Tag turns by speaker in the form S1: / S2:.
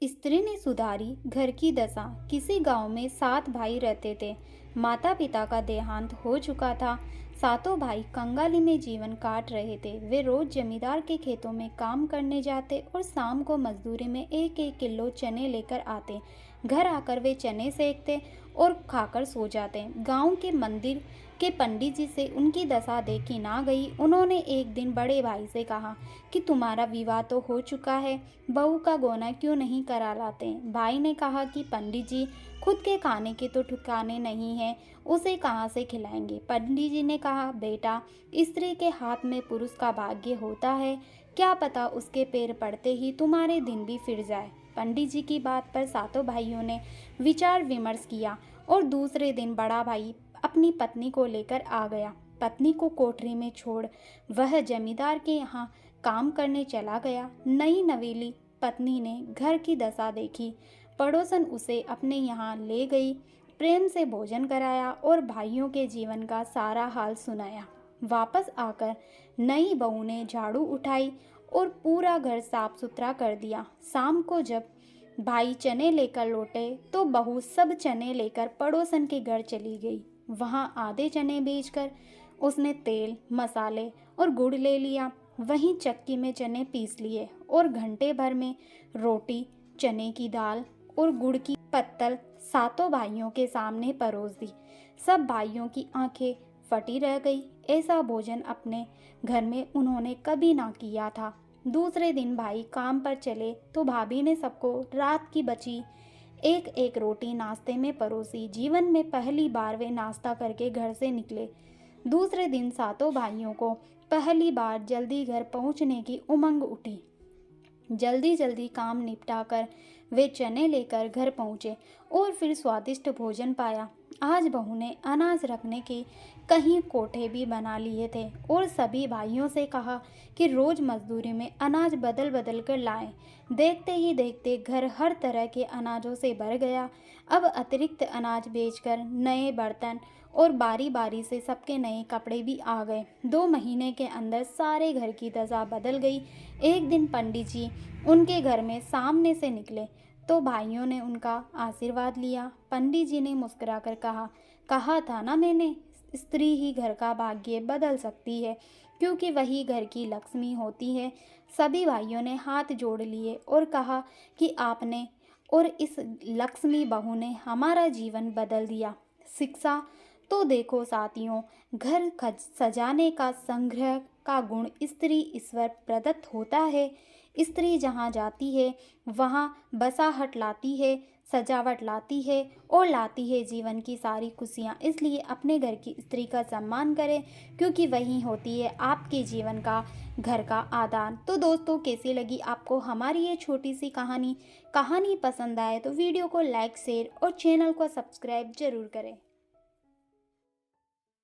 S1: स्त्री ने सुधारी घर की दशा। किसी गांव में 7 भाई रहते थे। माता पिता का देहांत हो चुका था। सातों भाई कंगाली में जीवन काट रहे थे। वे रोज जमींदार के खेतों में काम करने जाते और शाम को मजदूरी में 1-1 किलो चने लेकर आते। घर आकर वे चने सेकते और खाकर सो जाते। गांव के मंदिर के पंडित जी से उनकी दशा देखी ना गई। उन्होंने एक दिन बड़े भाई से कहा कि तुम्हारा विवाह तो हो चुका है, बहू का गोना क्यों नहीं करा लाते। भाई ने कहा कि पंडित जी, खुद के खाने के तो ठिकाने नहीं है, उसे कहाँ से खिलाएंगे। पंडित जी ने कहा, बेटा, स्त्री के हाथ में पुरुष का भाग्य होता है, क्या पता उसके पैर पड़ते ही तुम्हारे दिन भी फिर जाए। पंडित जी की बात पर सातों भाइयों ने विचार विमर्श किया और दूसरे दिन बड़ा भाई अपनी पत्नी को लेकर आ गया। पत्नी को कोठरी में छोड़ वह जमींदार के यहाँ काम करने चला गया। नई नवेली पत्नी ने घर की दशा देखी। पड़ोसन उसे अपने यहाँ ले गई, प्रेम से भोजन कराया और भाइयों के जीवन का सारा हाल सुनाया। वापस आकर नई बहू ने झाड़ू उठाई और पूरा घर साफ सुथरा कर दिया। शाम को जब भाई चने लेकर लौटे तो बहू सब चने लेकर पड़ोसन के घर चली गई। वहाँ आधे चने बेचकर उसने तेल, मसाले और गुड़ ले लिया। वहीं चक्की में चने पीस लिए और घंटे भर में रोटी, चने की दाल और गुड़ की पत्तल सातों भाइयों के सामने परोस दी। सब भाइयों की आंखें फटी रह गई। ऐसा भोजन अपने घर में उन्होंने कभी ना किया था। दूसरे दिन भाई काम पर चले तो भाभी ने सबको रात की बची एक एक रोटी नाश्ते में परोसी। जीवन में पहली बार वे नाश्ता करके घर से निकले। दूसरे दिन सातों भाइयों को पहली बार जल्दी घर पहुंचने की उमंग उठी। जल्दी जल्दी काम निपटाकर वे चने लेकर घर पहुंचे और फिर स्वादिष्ट भोजन पाया। आज बहू ने अनाज रखने के कहीं कोठे भी बना लिए थे और सभी भाइयों से कहा कि रोज मजदूरी में अनाज बदल बदल कर लाएं। देखते ही देखते घर हर तरह के अनाजों से भर गया। अब अतिरिक्त अनाज बेचकर नए बर्तन और बारी बारी से सबके नए कपड़े भी आ गए। 2 महीने के अंदर सारे घर की दशा बदल गई। एक दिन पंडित जी उनके घर में सामने से निकले तो भाइयों ने उनका आशीर्वाद लिया। पंडित जी ने मुस्कुराकर कहा था ना मैंने, स्त्री ही घर का भाग्य बदल सकती है, क्योंकि वही घर की लक्ष्मी होती है। सभी भाइयों ने हाथ जोड़ लिए और कहा कि आपने और इस लक्ष्मी बहू ने हमारा जीवन बदल दिया। शिक्षा तो देखो साथियों, घर सजाने का संग्रह का गुण स्त्री ईश्वर प्रदत्त होता है। स्त्री जहाँ जाती है वहाँ बसाहट लाती है, सजावट लाती है और लाती है जीवन की सारी खुशियाँ। इसलिए अपने घर की स्त्री का सम्मान करें, क्योंकि वही होती है आपके जीवन का घर का आधार। तो दोस्तों, कैसी लगी आपको हमारी ये छोटी सी कहानी पसंद आए तो वीडियो को लाइक, शेयर और चैनल को सब्सक्राइब जरूर करें।